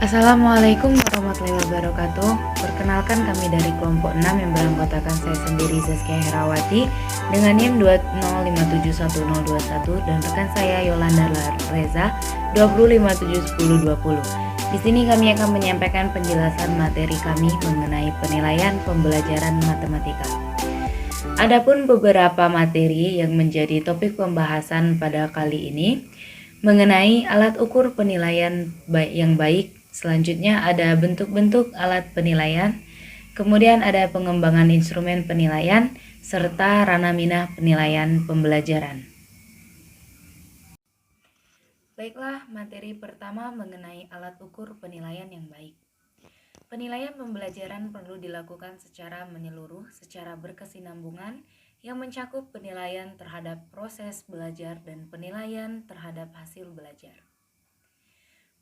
Assalamualaikum warahmatullahi wabarakatuh. Perkenalkan, kami dari kelompok 6 yang beranggotakan saya sendiri, Zaskia Herawati, dengan NIM 205711021 dan rekan saya Yolanda Reza 205711020. Di sini kami akan menyampaikan penjelasan materi kami mengenai penilaian pembelajaran matematika. Adapun beberapa materi yang menjadi topik pembahasan pada kali ini mengenai alat ukur penilaian yang baik. Selanjutnya ada bentuk-bentuk alat penilaian, kemudian ada pengembangan instrumen penilaian, serta ranah minah penilaian pembelajaran. Baiklah, materi pertama mengenai alat ukur penilaian yang baik. Penilaian pembelajaran perlu dilakukan secara menyeluruh, secara berkesinambungan, yang mencakup penilaian terhadap proses belajar dan penilaian terhadap hasil belajar.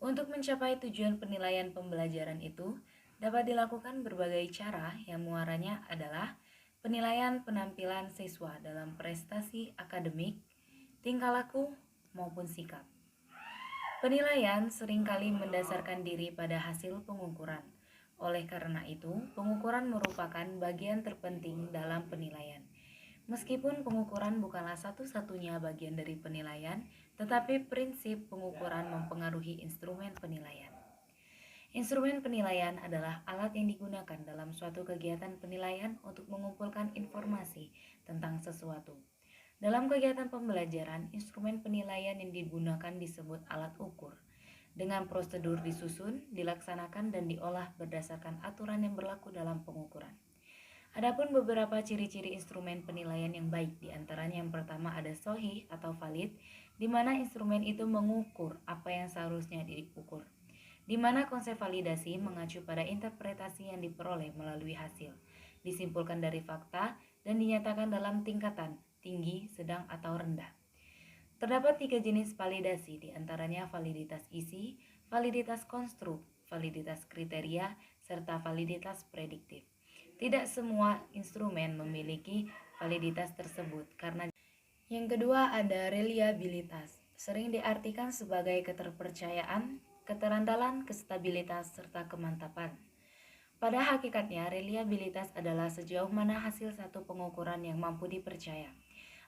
Untuk mencapai tujuan penilaian pembelajaran itu, dapat dilakukan berbagai cara yang muaranya adalah penilaian penampilan siswa dalam prestasi akademik, tingkah laku, maupun sikap. Penilaian seringkali mendasarkan diri pada hasil pengukuran. Oleh karena itu, pengukuran merupakan bagian terpenting dalam penilaian. Meskipun pengukuran bukanlah satu-satunya bagian dari penilaian, tetapi prinsip pengukuran mempengaruhi instrumen penilaian. Instrumen penilaian adalah alat yang digunakan dalam suatu kegiatan penilaian untuk mengumpulkan informasi tentang sesuatu. Dalam kegiatan pembelajaran, instrumen penilaian yang digunakan disebut alat ukur. Dengan prosedur disusun, dilaksanakan, dan diolah berdasarkan aturan yang berlaku dalam pengukuran. Adapun beberapa ciri-ciri instrumen penilaian yang baik, diantaranya yang pertama ada sahih atau valid, di mana instrumen itu mengukur apa yang seharusnya diukur, di mana konsep validasi mengacu pada interpretasi yang diperoleh melalui hasil, disimpulkan dari fakta, dan dinyatakan dalam tingkatan tinggi, sedang, atau rendah. Terdapat 3 jenis validasi, diantaranya validitas isi, validitas konstruk, validitas kriteria, serta validitas prediktif. Tidak semua instrumen memiliki validitas tersebut karena yang kedua ada reliabilitas. Sering diartikan sebagai keterpercayaan, keterandalan, kestabilitas, serta kemantapan. Pada hakikatnya, reliabilitas adalah sejauh mana hasil satu pengukuran yang mampu dipercaya.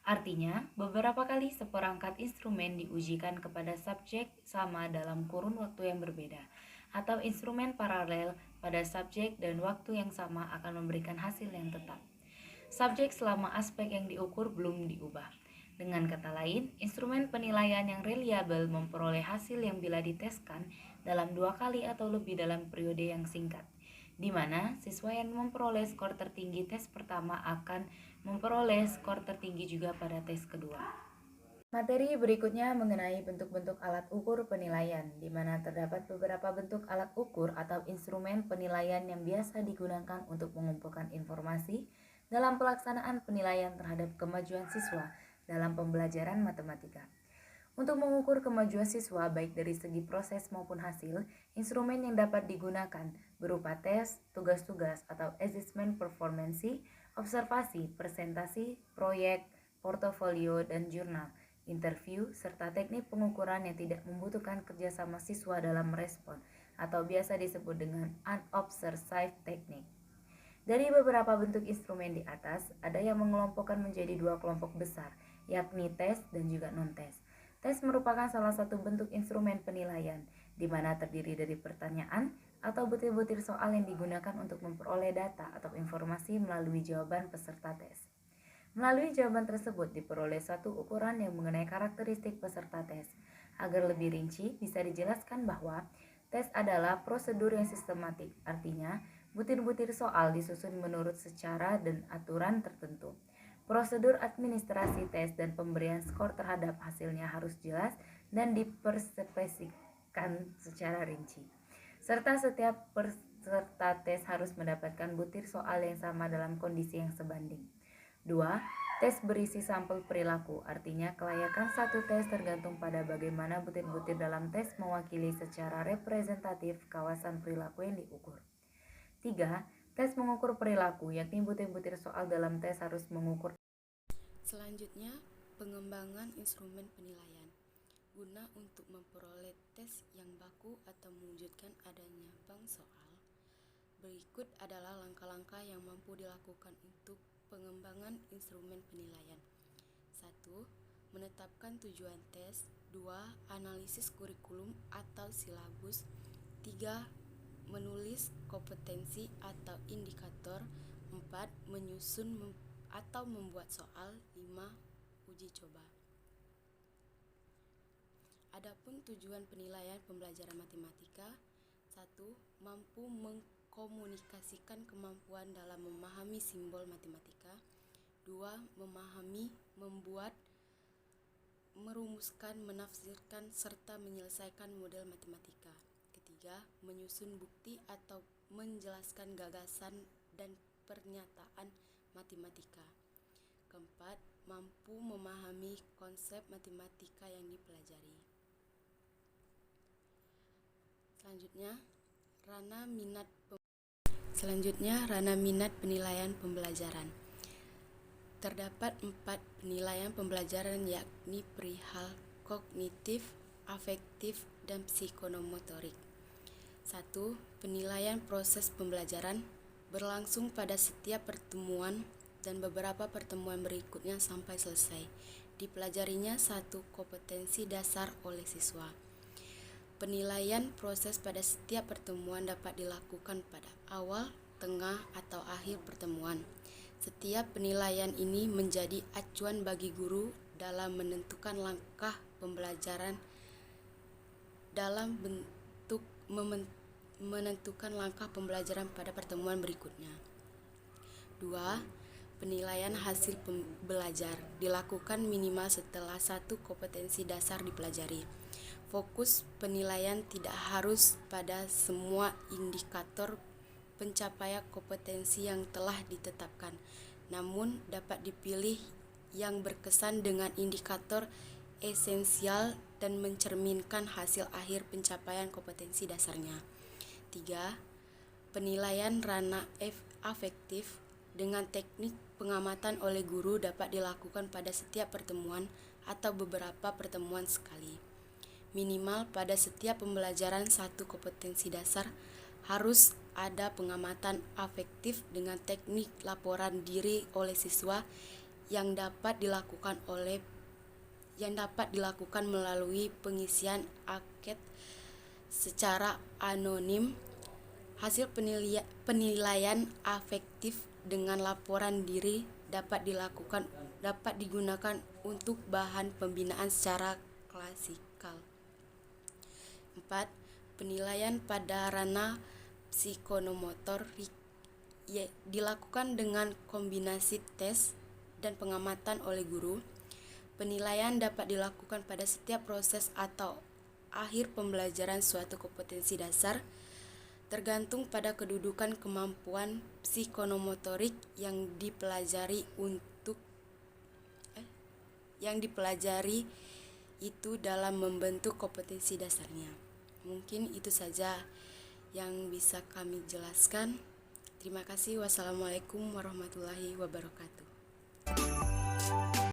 Artinya, beberapa kali seperangkat instrumen diujikan kepada subjek sama dalam kurun waktu yang berbeda, atau instrumen paralel pada subjek dan waktu yang sama akan memberikan hasil yang tetap. Subjek selama aspek yang diukur belum diubah. Dengan kata lain, instrumen penilaian yang reliabel memperoleh hasil yang bila diteskan dalam 2 kali atau lebih dalam periode yang singkat, di mana siswa yang memperoleh skor tertinggi tes pertama akan memperoleh skor tertinggi juga pada tes kedua. Materi berikutnya mengenai bentuk-bentuk alat ukur penilaian, di mana terdapat beberapa bentuk alat ukur atau instrumen penilaian yang biasa digunakan untuk mengumpulkan informasi dalam pelaksanaan penilaian terhadap kemajuan siswa dalam pembelajaran matematika. Untuk mengukur kemajuan siswa baik dari segi proses maupun hasil, instrumen yang dapat digunakan berupa tes, tugas-tugas atau assessment performance, observasi, presentasi, proyek, portofolio, dan jurnal, interview, serta teknik pengukuran yang tidak membutuhkan kerjasama siswa dalam merespon atau biasa disebut dengan unobserved technique. Dari beberapa bentuk instrumen di atas, ada yang mengelompokkan menjadi 2 kelompok besar, yakni tes dan juga non-tes. Tes merupakan salah satu bentuk instrumen penilaian, di mana terdiri dari pertanyaan atau butir-butir soal yang digunakan untuk memperoleh data atau informasi melalui jawaban peserta tes. Melalui jawaban tersebut diperoleh suatu ukuran yang mengenai karakteristik peserta tes. Agar lebih rinci, bisa dijelaskan bahwa tes adalah prosedur yang sistematik, artinya butir-butir soal disusun menurut secara dan aturan tertentu. Prosedur administrasi tes dan pemberian skor terhadap hasilnya harus jelas dan diperspesifikasikan secara rinci. Serta setiap peserta tes harus mendapatkan butir soal yang sama dalam kondisi yang sebanding. 2. Tes berisi sampel perilaku, artinya kelayakan satu tes tergantung pada bagaimana butir-butir dalam tes mewakili secara representatif kawasan perilaku yang diukur. 3. Tes mengukur perilaku, yakni butir-butir soal dalam tes harus mengukur. Selanjutnya, pengembangan instrumen penilaian. Guna untuk memperoleh tes yang baku atau mewujudkan adanya bank soal, berikut adalah langkah-langkah yang mampu dilakukan untuk pengembangan instrumen penilaian. 1. Menetapkan tujuan tes. 2. Analisis kurikulum atau silabus. 3. Menulis kompetensi atau indikator. 4. Menyusun atau membuat soal. 5. Uji coba. Adapun tujuan penilaian pembelajaran matematika. 1. Mampu mengkomunikasikan kemampuan dalam memahami simbol matematika. 2. Memahami, membuat, merumuskan, menafsirkan, serta menyelesaikan model matematika. Ketiga, menyusun bukti atau menjelaskan gagasan dan pernyataan matematika. Keempat, mampu memahami konsep matematika yang dipelajari. Selanjutnya, ranah minat penilaian pembelajaran. Terdapat 4 penilaian pembelajaran, yakni perihal kognitif, afektif, dan psikomotorik. 1. Penilaian proses pembelajaran berlangsung pada setiap pertemuan dan beberapa pertemuan berikutnya sampai selesai. Dipelajarinya 1 kompetensi dasar oleh siswa. Penilaian proses pada setiap pertemuan dapat dilakukan pada awal, tengah, atau akhir pertemuan. Setiap penilaian ini menjadi acuan bagi guru dalam menentukan langkah pembelajaran pada pertemuan berikutnya. 2. Penilaian hasil belajar dilakukan minimal setelah 1 kompetensi dasar dipelajari. Fokus penilaian tidak harus pada semua indikator pencapaian kompetensi yang telah ditetapkan, namun dapat dipilih yang berkesan dengan indikator esensial dan mencerminkan hasil akhir pencapaian kompetensi dasarnya. 3. Penilaian ranah afektif dengan teknik pengamatan oleh guru dapat dilakukan pada setiap pertemuan atau beberapa pertemuan sekali. Minimal pada setiap pembelajaran 1 kompetensi dasar harus ada pengamatan afektif dengan teknik laporan diri oleh siswa yang dapat dilakukan melalui pengisian anket secara anonim. Hasil penilaian afektif dengan laporan diri dapat digunakan untuk bahan pembinaan secara klasikal. 4. Penilaian pada ranah psikomotorik dilakukan dengan kombinasi tes dan pengamatan oleh guru. Penilaian dapat dilakukan pada setiap proses atau akhir pembelajaran suatu kompetensi dasar, tergantung pada kedudukan kemampuan psikomotorik yang dipelajari itu dalam membentuk kompetensi dasarnya. Mungkin itu saja yang bisa kami jelaskan. Terima kasih. Wassalamualaikum warahmatullahi wabarakatuh.